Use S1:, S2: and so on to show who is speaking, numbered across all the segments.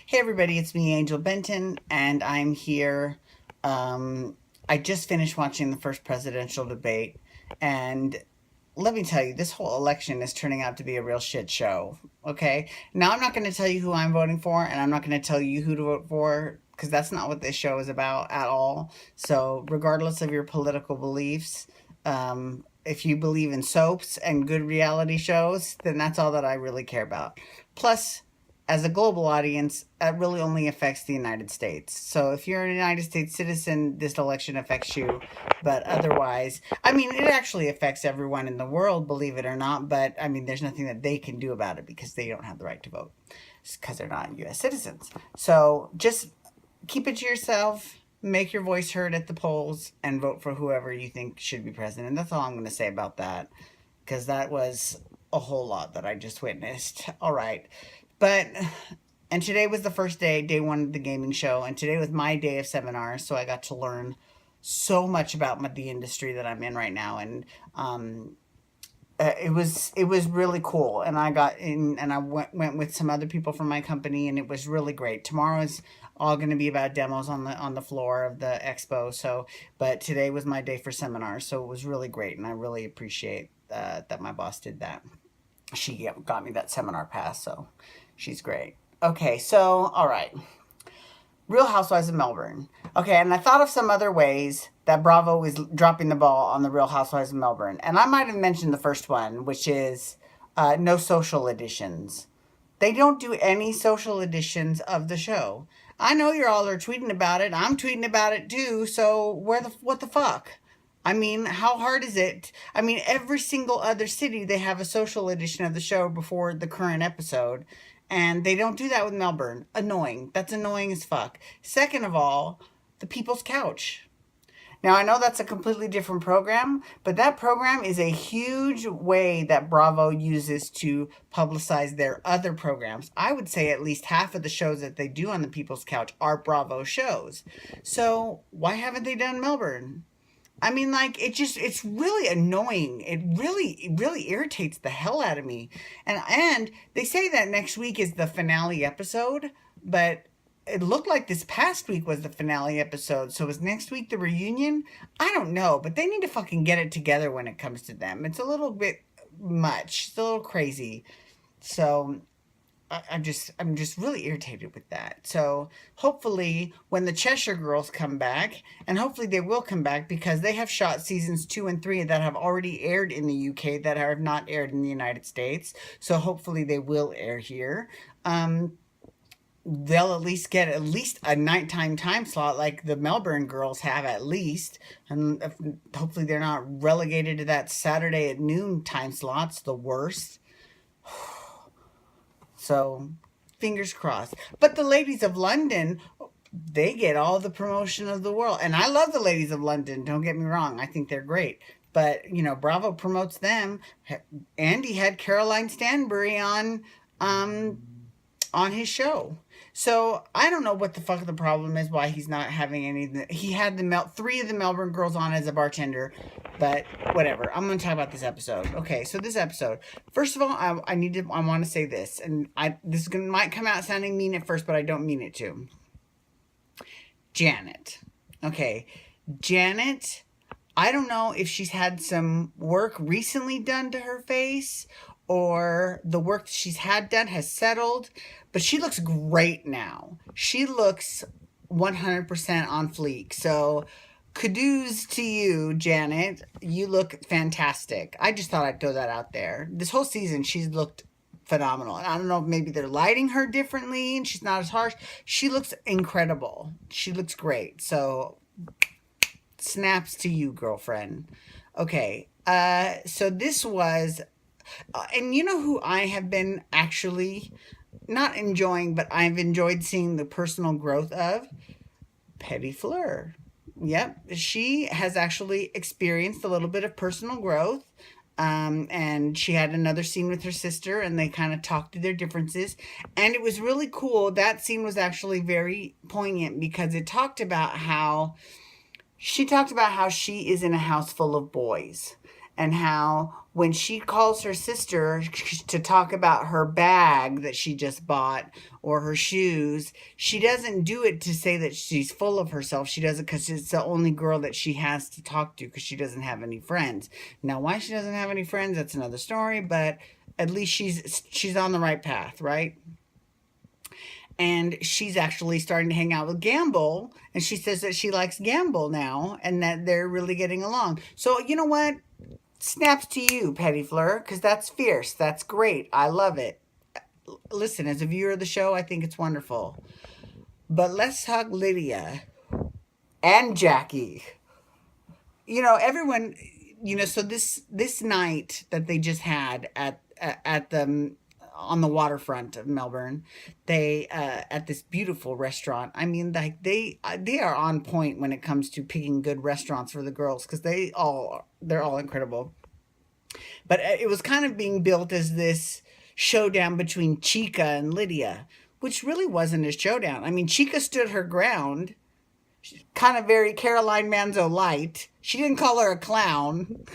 S1: Hey everybody, it's me, Angel Benton, and I'm here. I just finished watching the first presidential debate, and let me tell you, this whole election is turning out to be a real shit show. Okay? Now, I'm not going to tell you who I'm voting for, and I'm not going to tell you who to vote for, because that's not what this show is about at all. So, regardless of your political beliefs, if you believe in soaps and good reality shows, then that's all that I really care about. Plus, as a global audience, it really only affects the United States. So if you're a United States citizen, this election affects you. But otherwise, I mean, it actually affects everyone in the world, believe it or not. But I mean, there's nothing that they can do about it because they don't have the right to vote because they're not U.S. citizens. So just keep it to yourself. Make your voice heard at the polls and vote for whoever you think should be president. That's all I'm going to say about that because that was a whole lot that I just witnessed. All right. But, and today was the first day, day one of the gaming show, and today was my day of seminars, so I got to learn so much about the industry that I'm in right now, and it was really cool, and I got in, and I went with some other people from my company, and it was really great. Tomorrow is all going to be about demos on the floor of the expo, so, but today was my day for seminars, so it was really great, and I really appreciate that my boss did that. She got me that seminar pass, so she's great. Okay, so, all right. Real Housewives of Melbourne. Okay, and I thought of some other ways that Bravo is dropping the ball on the Real Housewives of Melbourne. And I might have mentioned the first one, which is no social editions. They don't do any social editions of the show. I know you're all are tweeting about it. I'm tweeting about it too. So what the fuck? I mean, how hard is it? I mean, every single other city, they have a social edition of the show before the current episode. And they don't do that with Melbourne. Annoying. That's annoying as fuck. Second of all, the People's Couch. Now, I know that's a completely different program, but that program is a huge way that Bravo uses to publicize their other programs. I would say at least half of the shows that they do on the People's Couch are Bravo shows. So why haven't they done Melbourne? I mean, like, it's really annoying. It really irritates the hell out of me. And they say that next week is the finale episode, but it looked like this past week was the finale episode. So is next week the reunion? I don't know, but they need to fucking get it together when it comes to them. It's a little bit much. It's a little crazy. So I'm just really irritated with that. So hopefully when the Cheshire Girls come back, and hopefully they will come back because they have shot seasons 2 and 3 that have already aired in the UK that have not aired in the United States. So hopefully they will air here. They'll at least get a nighttime time slot like the Melbourne girls have at least. And hopefully they're not relegated to that Saturday at noon time slot's the worst. So, fingers crossed. But the ladies of London, they get all the promotion of the world. And I love the ladies of London, don't get me wrong. I think they're great. But, you know, Bravo promotes them. Andy had Caroline Stanbury on his show. So I don't know what the fuck the problem is, why he's not having any. He had three of the Melbourne girls on as a bartender, but whatever. I'm going to talk about this episode. Okay, so this episode. First of all, I want to say this, and might come out sounding mean at first, but I don't mean it to. Janet. Okay, Janet. I don't know if she's had some work recently done to her face or the work she's had done has settled, but she looks great now. She looks 100% on fleek. So kudos to you, Janet. You look fantastic. I just thought I'd throw that out there. This whole season, she's looked phenomenal. I don't know if maybe they're lighting her differently and she's not as harsh. She looks incredible. She looks great. So snaps to you, girlfriend. Okay, so this was, and you know who I have been actually not enjoying, but I've enjoyed seeing the personal growth of? Petty Fleur. Yep, she has actually experienced a little bit of personal growth. And she had another scene with her sister and they kind of talked through their differences. And it was really cool. That scene was actually very poignant because it talked about how she is in a house full of boys. and how when she calls her sister to talk about her bag that she just bought or her shoes, she doesn't do it to say that she's full of herself. She does it because it's the only girl that she has to talk to because she doesn't have any friends. Now, why she doesn't have any friends, that's another story, but at least she's on the right path, right? And she's actually starting to hang out with Gamble, and she says that she likes Gamble now and that they're really getting along. So, you know what? Snaps to you, Petty Fleur, because that's fierce. That's great. I love it. Listen, as a viewer of the show, I think it's wonderful. But let's talk Lydia and Jackie. You know, everyone, you know, so this night that they just had at the on the waterfront of Melbourne, they at this beautiful restaurant. I mean, like they are on point when it comes to picking good restaurants for the girls because they're all incredible. But it was kind of being built as this showdown between Chica and Lydia, which really wasn't a showdown. I mean, Chica stood her ground, kind of very Caroline Manzo light. She didn't call her a clown.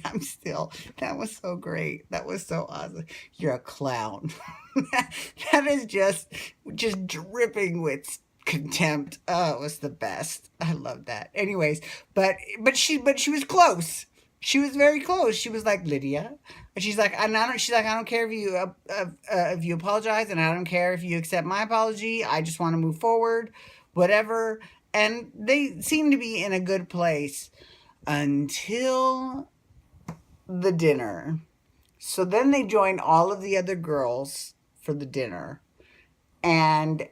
S1: That was so great. That was so awesome. You're a clown. That is just dripping with contempt. Oh, it was the best. I love that. Anyways, but she was close. She was very close. She was like, Lydia, and she's like, I don't care if you apologize, and I don't care if you accept my apology. I just want to move forward, whatever. And they seem to be in a good place until the dinner. So then they joined all of the other girls for the dinner, and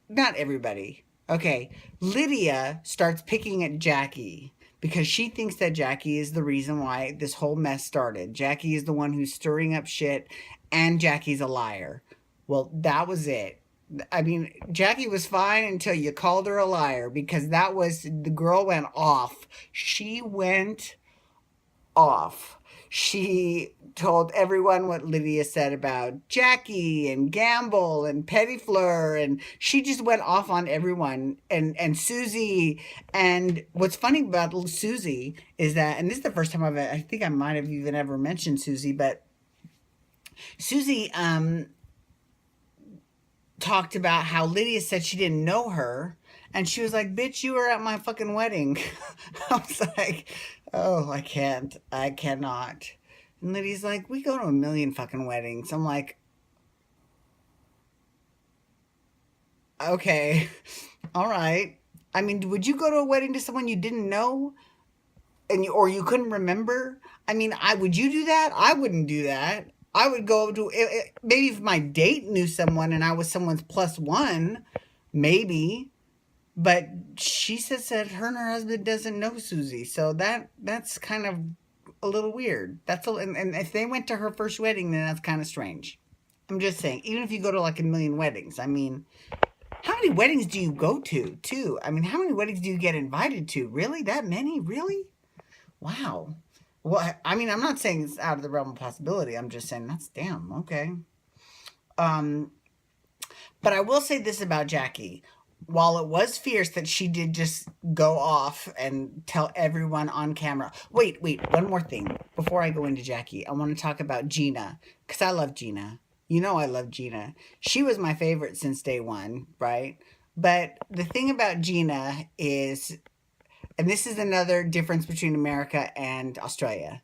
S1: not everybody. Okay, Lydia starts picking at Jackie because she thinks that Jackie is the reason why this whole mess started. Jackie is the one who's stirring up shit, and Jackie's a liar. Well, that was it. I mean, Jackie was fine until you called her a liar because the girl went off. She went off. She told everyone what Lydia said about Jackie and Gamble and Petty Fleur, and she just went off on everyone and Sudsy. And what's funny about Sudsy is that, and this is the first time I think I might have even ever mentioned Sudsy, but Sudsy talked about how Lydia said she didn't know her, and she was like, bitch, you were at my fucking wedding. I was like, oh, I cannot. And Lydia's like, we go to a million fucking weddings. I'm like, okay, all right. I mean, would you go to a wedding to someone you didn't know or you couldn't remember? I mean, would you do that? I wouldn't do that. I would go to, maybe if my date knew someone and I was someone's plus one, maybe. But she says that her and her husband doesn't know Sudsy. So that's kind of a little weird. And if they went to her first wedding, then that's kind of strange. I'm just saying, even if you go to like a million weddings, I mean, how many weddings do you go to, too? I mean, how many weddings do you get invited to? Really? That many? Really? Wow. Well, I mean, I'm not saying it's out of the realm of possibility. I'm just saying that's damn, okay. But I will say this about Jackie. While it was fierce that she did just go off and tell everyone on camera. Wait, one more thing. Before I go into Jackie, I want to talk about Gina, because I love Gina. You know I love Gina. She was my favorite since day one, right? But the thing about Gina is, and this is another difference between America and Australia.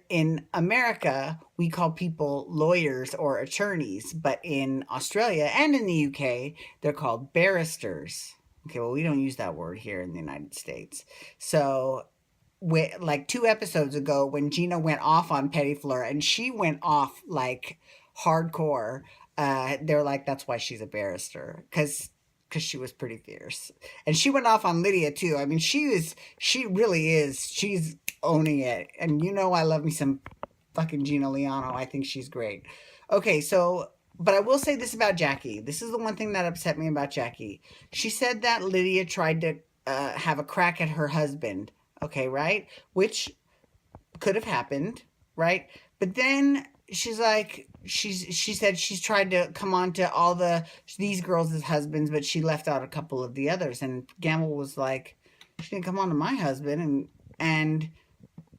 S1: In America, we call people lawyers or attorneys, but in Australia and in the UK, they're called barristers. Okay, well, we don't use that word here in the United States. So, like 2 episodes ago, when Gina went off on Petty Fleur, and she went off like hardcore, they're like, that's why she's a barrister, because she was pretty fierce. And she went off on Lydia too. I mean, she's owning it. And you know I love me some fucking Gina Liano. I think she's great. Okay, so, but I will say this about Jackie. This is the one thing that upset me about Jackie. She said that Lydia tried to have a crack at her husband. Okay, right? Which could have happened, right? But then she said she's tried to come on to all these girls as husbands, but she left out a couple of the others. And Gamble was like, she didn't come on to my husband. And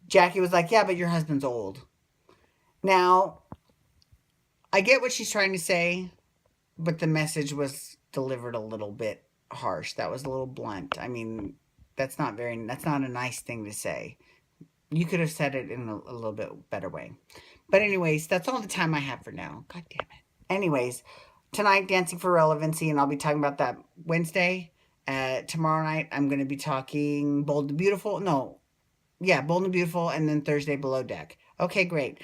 S1: Jackie was like, yeah, but your husband's old. Now, I get what she's trying to say, but the message was delivered a little bit harsh. That was a little blunt. I mean, that's not a nice thing to say. You could have said it in a little bit better way. But anyways, that's all the time I have for now. God damn it. Anyways, tonight, Dancing for Relevancy, and I'll be talking about that Wednesday. Tomorrow night, I'm going to be talking Bold and Beautiful. No, yeah, Bold and Beautiful, and then Thursday, Below Deck. Okay, great.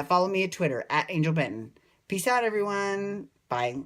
S1: Follow me at Twitter, at Angel Benton. Peace out, everyone. Bye.